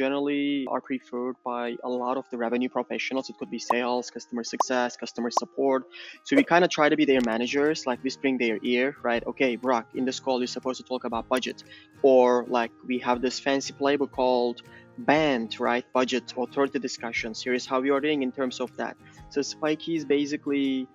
generally are preferred by a lot of the revenue professionals. It could be sales, customer success, customer support. So we kind of try to be their managers, like whispering their ear, right? Okay, Burak, in this call, you're supposed to talk about budget. Or like we have this fancy playbook called band, right? Budget authority discussions. Here's how we are doing in terms of that. So Spiky is basically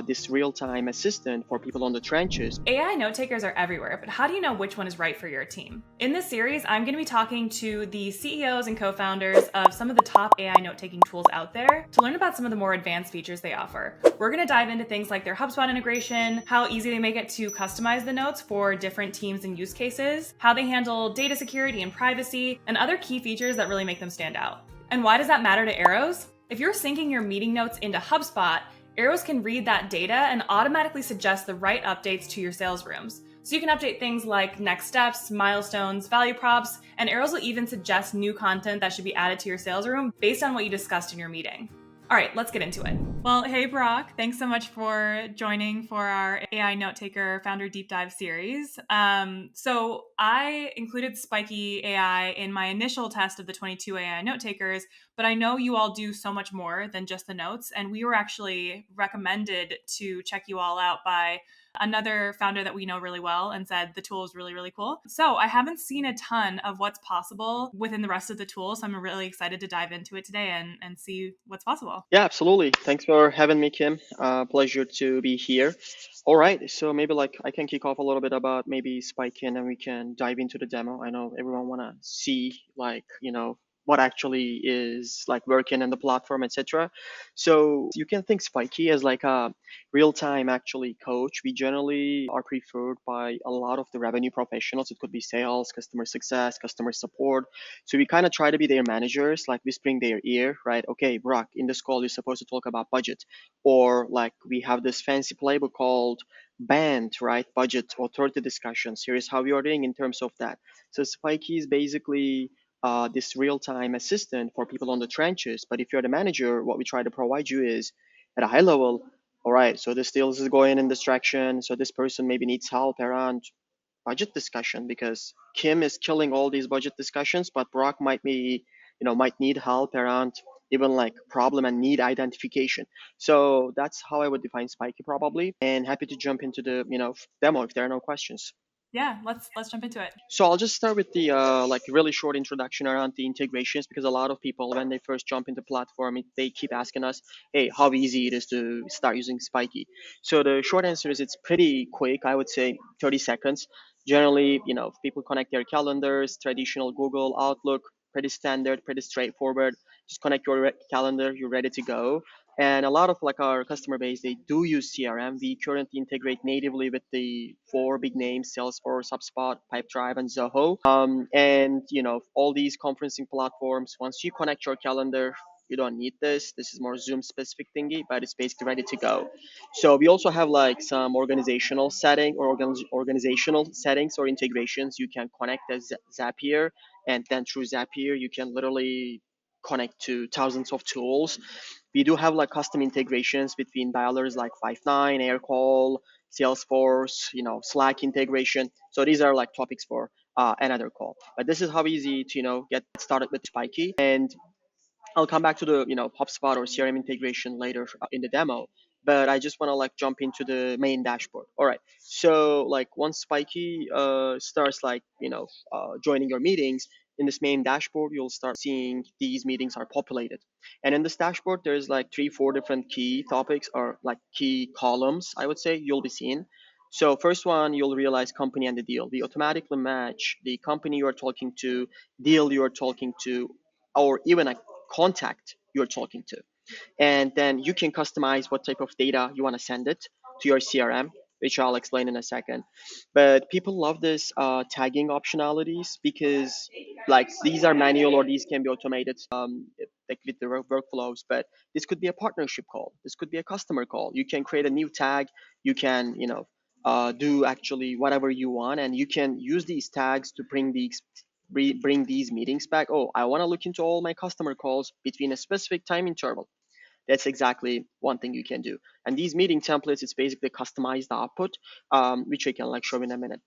this real-time assistant for people on the trenches. AI note takers are everywhere, but how do you know which one is right for your team? In this series, I'm going to be talking to the CEOs and co-founders of some of the top AI note-taking tools out there to learn about some of the more advanced features they offer. We're going to dive into things like their HubSpot integration, how easy they make it to customize the notes for different teams and use cases, how they handle data security and privacy, and other key features that really make them stand out. And why does that matter to Arrows? If you're syncing your meeting notes into HubSpot, Arrows can read that data and automatically suggest the right updates to your sales rooms. So you can update things like next steps, milestones, value props, and Arrows will even suggest new content that should be added to your sales room based on what you discussed in your meeting. All right, let's get into it. Well, hey, Burak, thanks so much for joining for our AI Note Taker Founder Deep Dive series. So I included Spiky AI in my initial test of the 22 AI Note Takers, but I know you all do so much more than just the notes, and we were actually recommended to check you all out by another founder that we know really well and said the tool is really, really cool. So I haven't seen a ton of what's possible within the rest of the tool. So I'm really excited to dive into it today and see what's possible. Yeah, absolutely. Thanks for having me, Kim. Pleasure to be here. All right, so maybe like I can kick off a little bit about maybe Spike in and we can dive into the demo. I know everyone wanna see like, what actually is like working in the platform, etc. So you can think Spiky as like a real-time actually coach. We generally are preferred by a lot of the revenue professionals. It could be sales, customer success, customer support. So we kind of try to be their managers, like whispering their ear, right? Okay, Burak, in this call, you're supposed to talk about budget. Or like we have this fancy playbook called band, right? Budget authority discussions. Here's how we are doing in terms of that. So Spiky is basically this real-time assistant for people on the trenches. But if you're the manager, what we try to provide you is at a high level, all right, so this deal is going in this direction. So this person maybe needs help around budget discussion because Kim is killing all these budget discussions, but Brock might need help around even like problem and need identification. So that's how I would define Spiky probably. And happy to jump into the demo if there are no questions. Yeah, let's jump into it. So I'll just start with the like really short introduction around the integrations because a lot of people when they first jump into platform they keep asking us, hey, how easy it is to start using Spiky. So the short answer is it's pretty quick. I would say 30 seconds. Generally, people connect their calendars, traditional Google Outlook, pretty standard, pretty straightforward. Just connect your calendar, you're ready to go. And a lot of like our customer base, they do use CRM. We currently integrate natively with the four big names: Salesforce, HubSpot, Pipedrive, and Zoho. And all these conferencing platforms. Once you connect your calendar, you don't need this. This is more Zoom specific thingy, but it's basically ready to go. So we also have like some organizational organizational settings or integrations. You can connect as Zapier, and then through Zapier, you can literally connect to thousands of tools. We do have like custom integrations between dialers like Five9, Aircall, Salesforce, Slack integration. So these are like topics for another call. But this is how easy to get started with Spiky. And I'll come back to the HubSpot or CRM integration later in the demo. But I just want to like jump into the main dashboard. All right. So like once Spiky starts like joining your meetings in this main dashboard, you'll start seeing these meetings are populated. And in this dashboard, there's like 3-4 different key topics or like key columns. I would say you'll be seeing. So first one, you'll realize company and the deal. We automatically match the company you are talking to, deal you are talking to, or even a contact you're talking to. And then you can customize what type of data you want to send it to your CRM, which I'll explain in a second. But people love this tagging optionalities because like these are manual or these can be automated like with the workflows. But this could be a partnership call. This could be a customer call. You can create a new tag. You can do actually whatever you want, and you can use these tags to bring these meetings back. Oh, I want to look into all my customer calls between a specific time interval. That's exactly one thing you can do. And these meeting templates, it's basically customized output, which I can like show in a minute.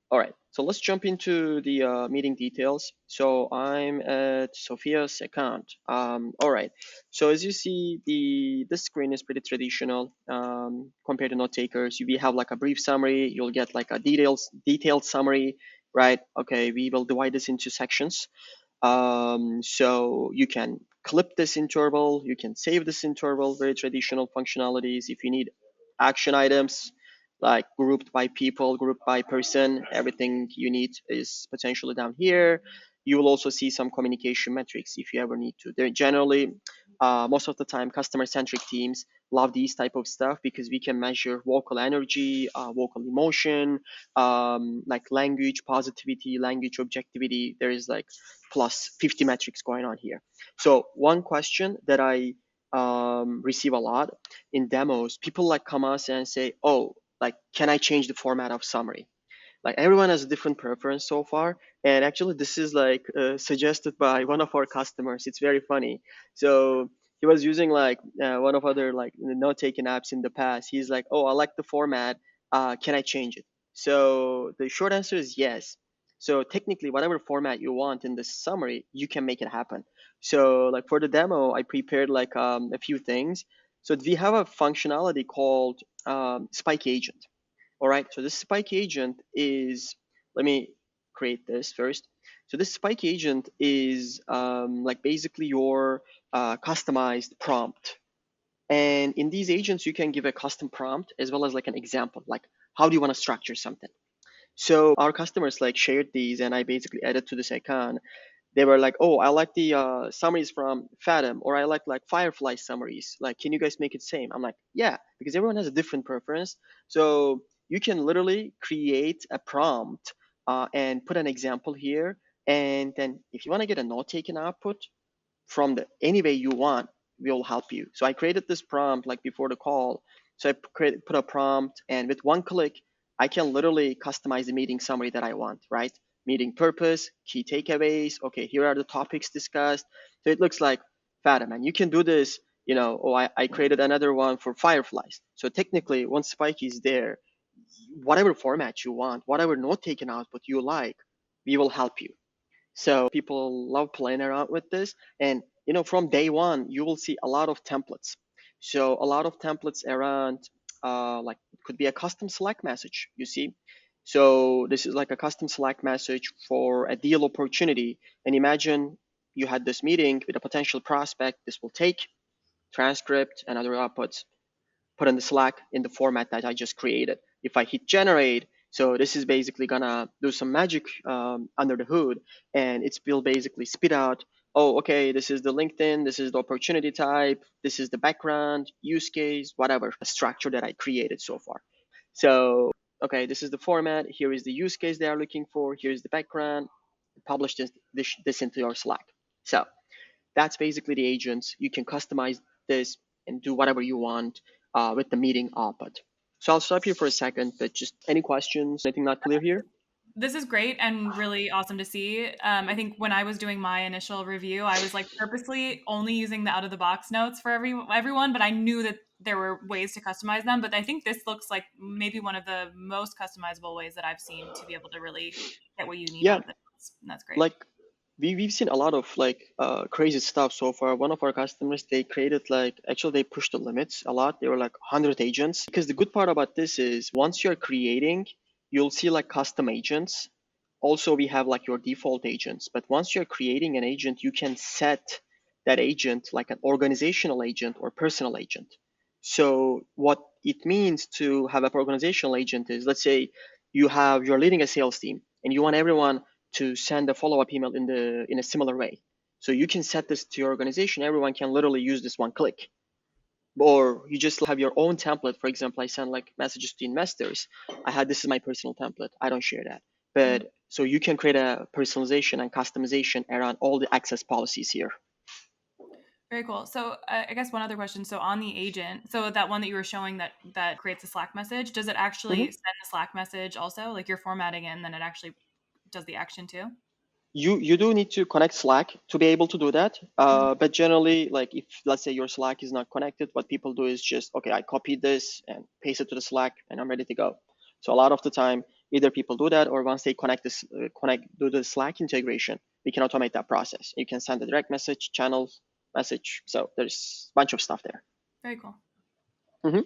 All right, so let's jump into the meeting details. So I'm at Sophia's account. All right, so as you see, this screen is pretty traditional compared to note takers. We have like a brief summary. You'll get like a detailed summary, right? Okay, we will divide this into sections. So you can clip this interval, you can save this interval, very traditional functionalities. If you need action items, like grouped by people, grouped by person, everything you need is potentially down here. You will also see some communication metrics if you ever need to. They're generally, most of the time, customer-centric teams love these type of stuff because we can measure vocal energy, vocal emotion, like language positivity, language objectivity. There is like plus 50 metrics going on here. So one question that I receive a lot in demos, people like come us and say, oh, like, can I change the format of summary? Like everyone has a different preference so far, and actually this is like suggested by one of our customers. It's very funny. So he was using like one of other like note taking apps in the past. He's like, oh, I like the format, can I change it? So the short answer is yes. So technically whatever format you want in the summary, you can make it happen. So like for the demo, I prepared like a few things. So we have a functionality called Spike Agent. All right, so this Spike agent is, let me create this first. So this Spike agent is like basically your customized prompt. And in these agents, you can give a custom prompt as well as like an example, like how do you want to structure something? So our customers like shared these and I basically added to this icon. They were like, oh, I like the summaries from Fathom, or I like Firefly summaries. Like, can you guys make it same? I'm like, yeah, because everyone has a different preference. So you can literally create a prompt and put an example here. And then if you want to get a note taken output, from the any way you want, we'll help you. So I created this prompt like before the call. So I put a prompt, and with one click, I can literally customize the meeting summary that I want, right? Meeting purpose, key takeaways. Okay, here are the topics discussed. So it looks like Fathom, and you can do this. Oh, I created another one for fireflies. So technically, once Spike is there, whatever format you want, whatever note taken output you like, we will help you. So people love playing around with this. And from day one, you will see a lot of templates. So a lot of templates around, like it could be a custom Slack message, you see. So this is like a custom Slack message for a deal opportunity. And imagine you had this meeting with a potential prospect. This will take transcript and other outputs, put in the Slack in the format that I just created. If I hit generate, so this is basically gonna do some magic under the hood, and it will basically spit out, oh, okay, this is the LinkedIn, this is the opportunity type, this is the background, use case, whatever structure that I created so far. So, okay, this is the format, here is the use case they are looking for, here's the background, publish this into your Slack. So that's basically the agents. You can customize this and do whatever you want with the meeting output. So I'll stop here for a second, but just any questions, anything not clear here? This is great and really awesome to see. I think when I was doing my initial review, I was like purposely only using the out of the box notes for everyone, but I knew that there were ways to customize them. But I think this looks like maybe one of the most customizable ways that I've seen to be able to really get what you need out Yeah, of the notes. And that's great. like we've seen a lot of like crazy stuff so far. One of our customers, they created like, actually they pushed the limits a lot. They were like 100 agents. Because the good part about this is once you're creating, you'll see like custom agents. Also, we have like your default agents. But once you're creating an agent, you can set that agent like an organizational agent or personal agent. So what it means to have an organizational agent is, let's say you're leading a sales team and you want everyone to send a follow-up email in a similar way. So you can set this to your organization. Everyone can literally use this one click. Or you just have your own template. For example, I send like messages to investors. This is my personal template. I don't share that. Mhm. But so you can create a personalization and customization around all the access policies here. Very cool. So I guess one other question. So on the agent, so that one that you were showing that creates a Slack message, does it actually Mhm. send the Slack message also? Like you're formatting it and then it actually does the action too? You do need to connect Slack to be able to do that. But generally, like if let's say your Slack is not connected, what people do is just, okay, I copied this and paste it to the Slack and I'm ready to go. So a lot of the time, Either people do that, or once they do the Slack integration, we can automate that process. You can send a direct message, channel message. So there's a bunch of stuff there. Very cool. Mhm.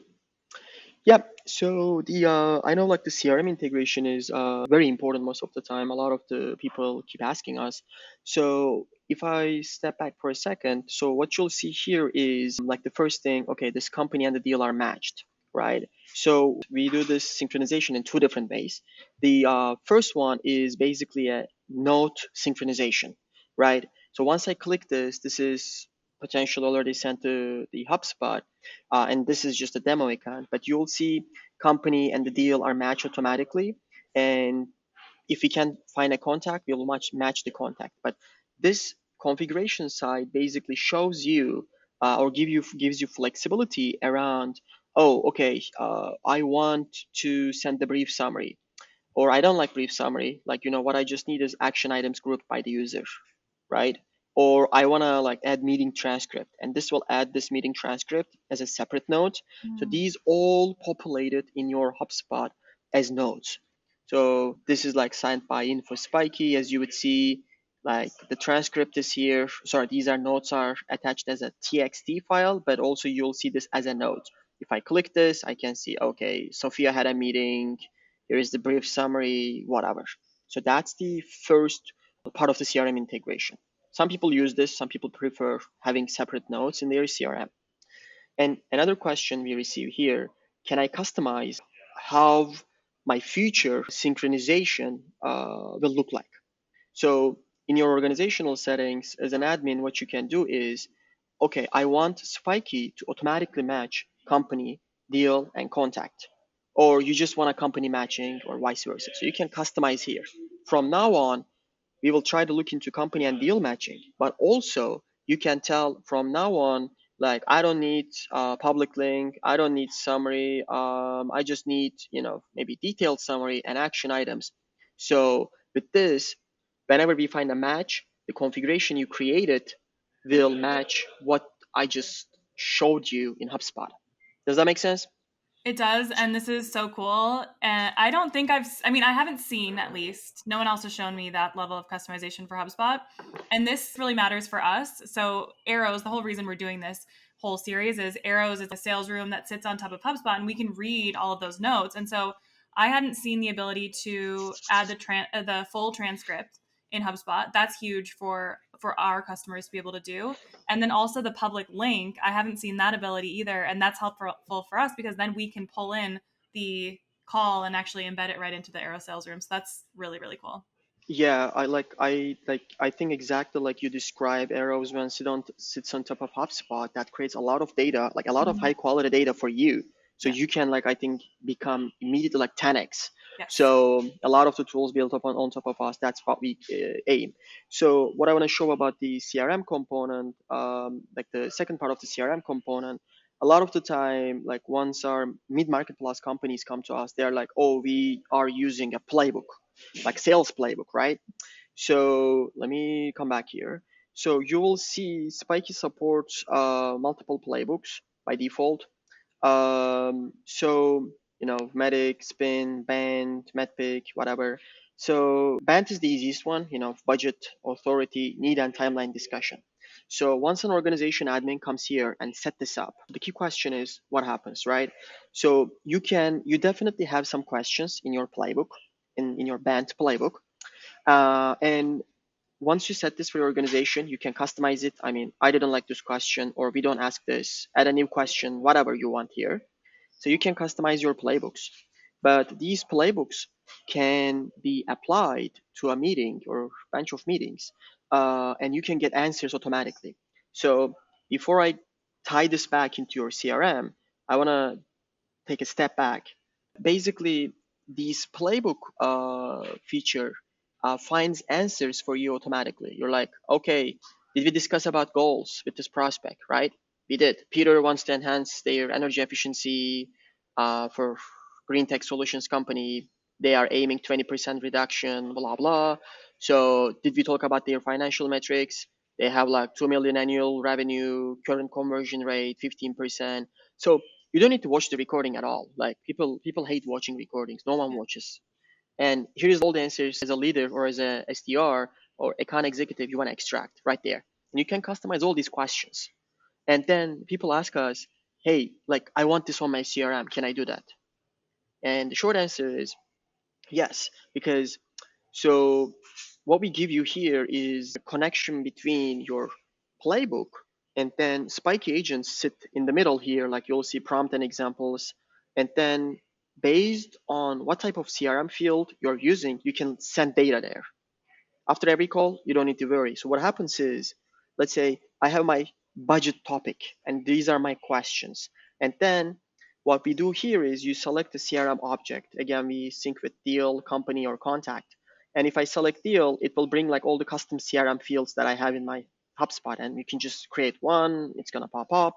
Yeah. So the I know like the CRM integration is very important most of the time. A lot of the people keep asking us. So if I step back for a second, so what you'll see here is like the first thing. Okay, this company and the deal are matched, right? So we do this synchronization in two different ways. The first one is basically a note synchronization, right? So once I click this, this is potentially already sent to the HubSpot, and this is just a demo account, but you'll see company and the deal are matched automatically. And if we can find a contact, we'll match the contact. But this configuration side basically shows you or gives you flexibility around, oh, okay, I want to send the brief summary, or I don't like brief summary. Like, what I just need is action items grouped by the user, right? Or I want to like add meeting transcript, and this will add this meeting transcript as a separate note. So Mm. these all populated in your HubSpot as notes. So this is like signed by info Spiky, as you would see. Like the transcript is here. Sorry, these are notes are attached as a TXT file, but also you'll see this as a note. If I click this, I can see, okay, Sophia had a meeting. Here is the brief summary, whatever. So that's the first part of the CRM integration. Some people use this, some people prefer having separate notes in their CRM. And another question we receive here, can I customize how my future synchronization will look like? So in your organizational settings, as an admin, what you can do is, okay, I want Spiky to automatically match company, deal, and contact. Or you just want a company matching or vice versa. So you can customize here. From now on, we will try to look into company and deal matching, but also you can tell from now on, like, I don't need public link, I don't need summary, I just need, maybe detailed summary and action items. So with this, whenever we find a match, the configuration you created will match what I just showed you in HubSpot. Does that make sense? It does, and this is so cool. And I don't think I mean, I haven't seen, at least, no one else has shown me that level of customization for HubSpot. And this really matters for us. So, Arrows, the whole reason we're doing this whole series is Arrows is a sales room that sits on top of HubSpot, and we can read all of those notes. And so, I hadn't seen the ability to add the full transcript in HubSpot. That's huge for our customers to be able to do. And then also the public link, I haven't seen that ability either. And that's helpful for us because then we can pull in the call and actually embed it right into the Arrow sales room. So that's really, really cool. Yeah, I think exactly like you describe Arrows when sits on top of HubSpot, that creates a lot of data, like a lot of Mhm. high quality data for you. So Yeah. you can, like, I think, become immediately like 10x. Yes. So a lot of the tools built up on top of us, that's what we aim. So what I want to show about the CRM component, like the second part of the CRM component, a lot of the time, like once our mid-market plus companies come to us, they're like, oh, we are using a playbook, like sales playbook, right? So let me come back here. So you will see Spiky supports multiple playbooks by default. So, medic, spin, band, medpic, whatever. So band is the easiest one, budget, authority, need, and timeline discussion. So once an organization admin comes here and set this up, the key question is what happens, right? So you definitely have some questions in your playbook, in your band playbook. And once you set this for your organization, you can customize it. I mean, I didn't like this question, or we don't ask this, add a new question, whatever you want here. So you can customize your playbooks. But these playbooks can be applied to a meeting or bunch of meetings, and you can get answers automatically. So before I tie this back into your CRM, I want to take a step back. Basically, this playbook feature finds answers for you automatically. You're like, okay, did we discuss about goals with this prospect, right? We did. Peter wants to enhance their energy efficiency for green tech solutions company. They are aiming 20% reduction, blah, blah. So did we talk about their financial metrics? They have like 2 million annual revenue, current conversion rate, 15%. So you don't need to watch the recording at all. Like people hate watching recordings. No one Yeah. watches. And here is all the answers as a leader or as a SDR or account executive you want to extract right there. And you can customize all these questions. And then people ask us, hey, like I want this on my CRM. Can I do that? And the short answer is yes, because so what we give you here is a connection between your playbook and then Spiky agents sit in the middle here, like you'll see prompt and examples. And then based on what type of CRM field you're using, you can send data there. After every call, you don't need to worry. So what happens is, let's say I have my budget topic and these are my questions. And then what we do here is you select the CRM object. Again, we sync with deal, company, or contact. And if I select deal, it will bring like all the custom CRM fields that I have in my HubSpot. And you can just create one, it's gonna pop up.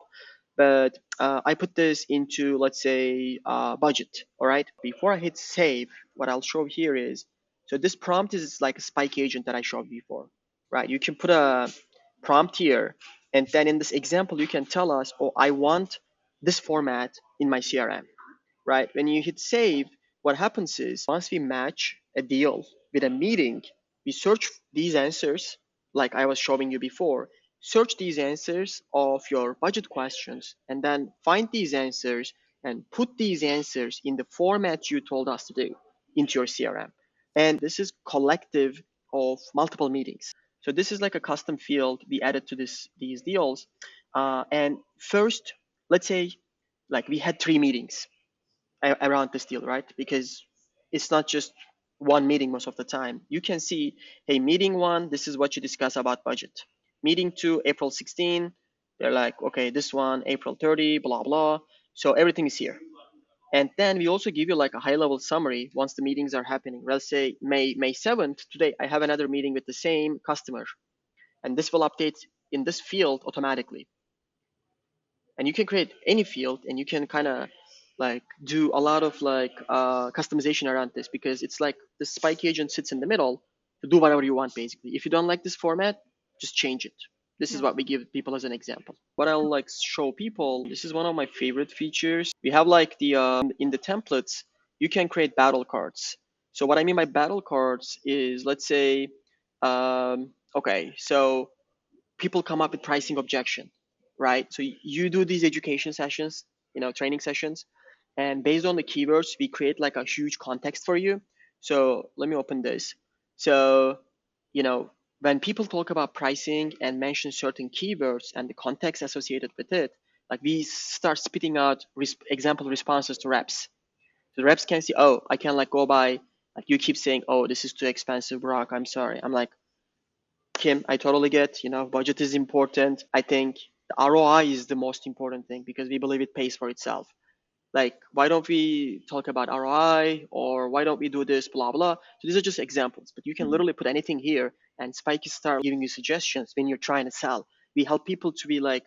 But I put this into, let's say, budget. All right. Before I hit save, what I'll show here is so this prompt is like a Spike agent that I showed before, right? You can put a prompt here, and then in this example, you can tell us, oh, I want this format in my CRM, right? When you hit save, what happens is once we match a deal with a meeting, we search these answers like I was showing you before. Search these answers of your budget questions and then find these answers and put these answers in the format you told us to do into your CRM. And this is collective of multiple meetings. So this is like a custom field we added to these deals. And first, let's say like we had 3 meetings around this deal, right? Because it's not just one meeting most of the time. You can see, hey, meeting one, this is what you discuss about budget. Meeting two, April 16, they're like, okay, this one, April 30, blah, blah. So everything is here. And then we also give you like a high level summary once the meetings are happening. Let's say May 7th, today I have another meeting with the same customer. And this will update in this field automatically. And you can create any field and you can kind of like do a lot of like customization around this because it's like the Spike agent sits in the middle to do whatever you want basically. If you don't like this format, just change it. This is Yeah. what we give people as an example. What I'll like show people, this is one of my favorite features. We have like the in the templates, you can create battle cards. So what I mean by battle cards is, let's say, okay, so people come up with pricing objection, right? So you do these education sessions, training sessions, and based on the keywords, we create like a huge context for you. So let me open this. So, you know, when people talk about pricing and mention certain keywords and the context associated with it, like we start spitting out example responses to reps. So the reps can see, oh, I can like go by, like you keep saying, oh, this is too expensive, Burak, I'm sorry. I'm like, Kim, I totally get, budget is important. I think the ROI is the most important thing because we believe it pays for itself. Like, why don't we talk about ROI or why don't we do this, blah, blah. So these are just examples, but you can Mhm. literally put anything here and Spike start giving you suggestions when you're trying to sell. We help people to be like,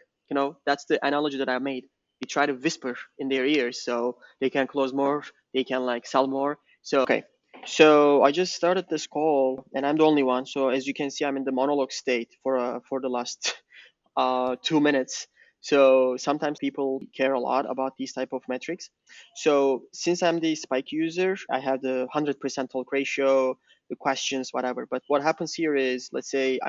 that's the analogy that I made. We try to whisper in their ears so they can close more, they can like sell more. So, okay. So I just started this call and I'm the only one. So as you can see, I'm in the monologue state for the last 2 minutes. So sometimes people care a lot about these type of metrics. So since I'm the Spike user, I have the 100% talk ratio, the questions, whatever. But what happens here is, let's say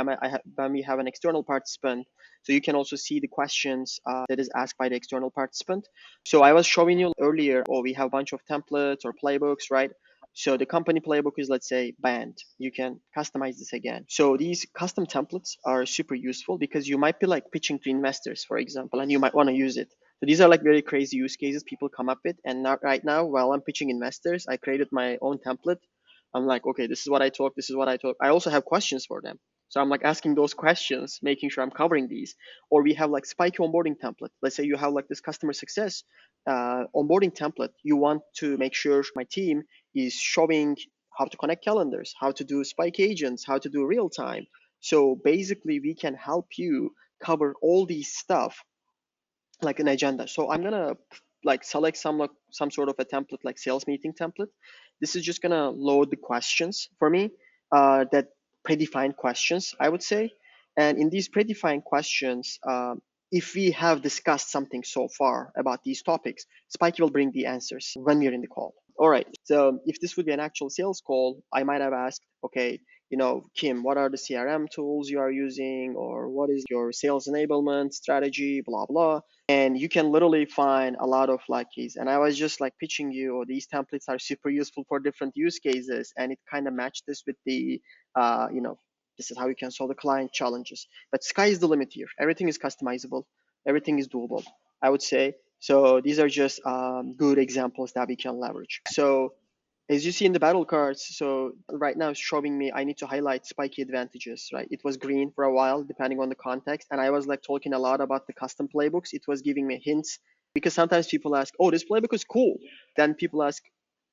when we have an external participant, so you can also see the questions that is asked by the external participant. So I was showing you earlier, or we have a bunch of templates or playbooks, right? So the company playbook is, let's say, banned. You can customize this again. So these custom templates are super useful because you might be like pitching to investors, for example, and you might want to use it. So these are like very crazy use cases people come up with. And now, right now, while I'm pitching investors, I created my own template. I'm like, okay, this is what I talk. This is what I talk. I also have questions for them. So I'm like asking those questions, making sure I'm covering these. Or we have like spiky onboarding template. Let's say you have like this customer success onboarding template. You want to make sure my team is showing how to connect calendars, how to do spike agents, how to do real time. So basically, we can help you cover all these stuff like an agenda. So I'm gonna like select some sort of a template like sales meeting template. This is just gonna load the questions for me, that predefined questions, I would say. And in these predefined questions, if we have discussed something so far about these topics, Spike will bring the answers when we're in the call. All right. So if this would be an actual sales call, I might have asked, okay, Kim, what are the CRM tools you are using, or what is your sales enablement strategy, blah, blah. And you can literally find a lot of like keys. And I was just like pitching you, or these templates are super useful for different use cases. And it kind of matched this with the, this is how you can solve the client challenges. But sky is the limit here. Everything is customizable. Everything is doable, I would say. So these are just good examples that we can leverage. So as you see in the battle cards, so right now it's showing me I need to highlight spiky advantages, right? It was green for a while, depending on the context. And I was like talking a lot about the custom playbooks. It was giving me hints because sometimes people ask, oh, this playbook is cool. Then people ask,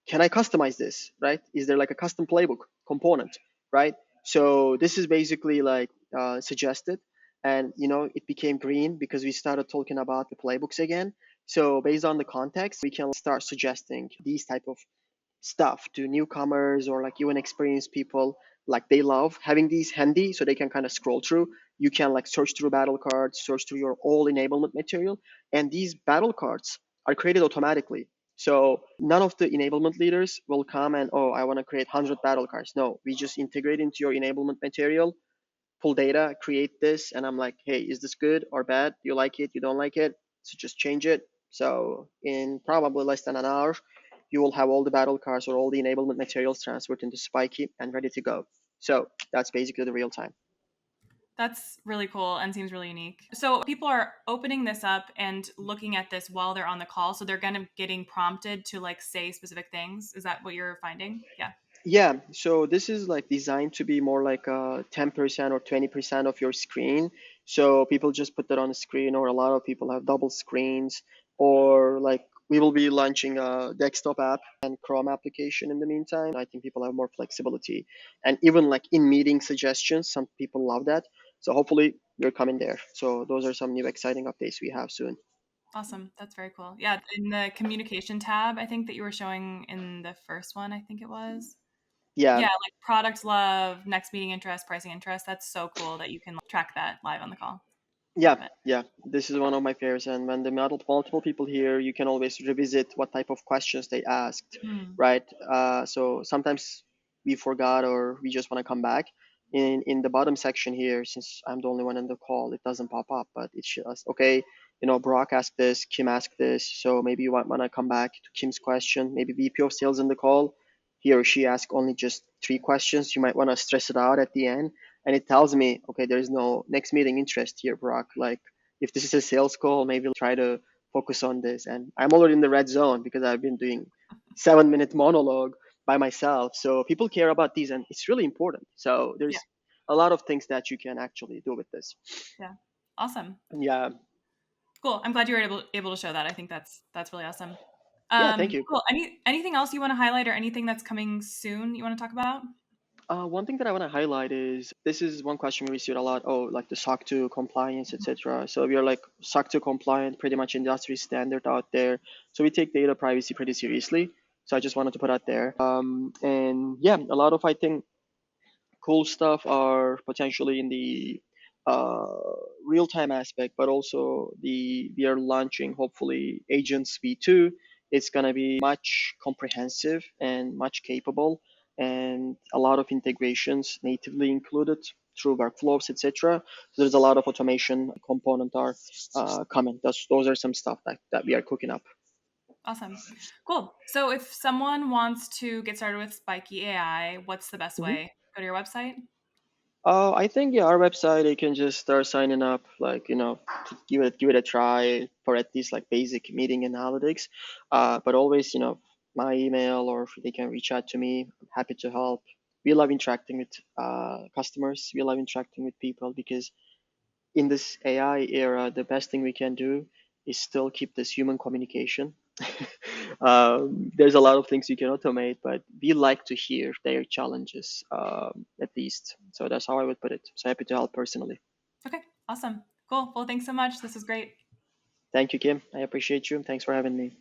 can I customize this, right? Is there like a custom playbook component, right? So this is basically like suggested. And, it became green because we started talking about the playbooks again. So based on the context, we can start suggesting these type of stuff to newcomers or like even experienced people. Like they love having these handy so they can kind of scroll through. You can like search through battle cards, search through your all enablement material, and these battle cards are created automatically. So none of the enablement leaders will come and, oh, I want to create 100 battle cards. No, we just integrate into your enablement material, pull data, create this, and I'm like, hey, is this good or bad? Do you like it? You don't like it? So just change it. So in probably less than an hour, you will have all the battle cards or all the enablement materials transferred into Spiky and ready to go. So that's basically the real time. That's really cool and seems really unique. So people are opening this up and looking at this while they're on the call. So they're kind of getting prompted to like say specific things. Is that what you're finding? Yeah. Yeah, so this is like designed to be more like 10% or 20% of your screen. So people just put that on the screen, or a lot of people have double screens, or like we will be launching a desktop app and Chrome application in the meantime. I think people have more flexibility. And even like in meeting suggestions, some people love that. So hopefully you're coming there. So those are some new exciting updates we have soon. Awesome. That's very cool. Yeah. In the communication tab, I think that you were showing in the first one, I think it was. Yeah, Yeah, like product love, next meeting interest, pricing interest. That's so cool that you can track that live on the call. I yeah, love it. yeah. This is one of my favorites. And when the multiple people here, you can always revisit what type of questions they asked, Hmm. right? So sometimes we forgot or we just want to come back. In the bottom section here, since I'm the only one in the call, it doesn't pop up, but it shows, okay, Brock asked this, Kim asked this, so maybe you want to come back to Kim's question. Maybe VP of sales in the call, he or she asked only just three questions. You might want to stress it out at the end, and it tells me, okay, there's no next meeting interest here, Brock. Like if this is a sales call, maybe try to focus on this. And I'm already in the red zone because I've been doing 7 minute monologue by myself. So people care about these, and it's really important. So Yeah. there's a lot of things that you can actually do with this. Yeah. Awesome. Yeah, Cool. I'm glad you were able to show that. I think that's really awesome. yeah, thank you. Cool. Anything else you want to highlight or anything that's coming soon you want to talk about? One thing that I want to highlight is this is one question we received a lot. Oh, like the SOC 2 compliance, etc. So we are like SOC 2 compliant, pretty much industry standard out there. So we take data privacy pretty seriously. So I just wanted to put out there. And yeah, a lot of I think cool stuff are potentially in the uh, real time aspect, but also the we are launching hopefully Agents V2. It's gonna be much comprehensive and much capable, and a lot of integrations natively included through workflows, etc. So there's a lot of automation component are coming. Those are some stuff that we are cooking up. Awesome. Cool. So if someone wants to get started with Spiky AI, what's the best Mhm. way? Go to your website? I think yeah, our website you can just start signing up, like to give it a try for at least like basic meeting analytics. But always my email or they can reach out to me. I'm happy to help. We love interacting with customers. We love interacting with people because in this AI era, the best thing we can do is still keep this human communication. There's a lot of things you can automate, but we like to hear their challenges at least. So that's how I would put it. So happy to help personally. Okay. Awesome. Cool. Well, thanks so much. This is great. Thank you, Kim. I appreciate you. Thanks for having me.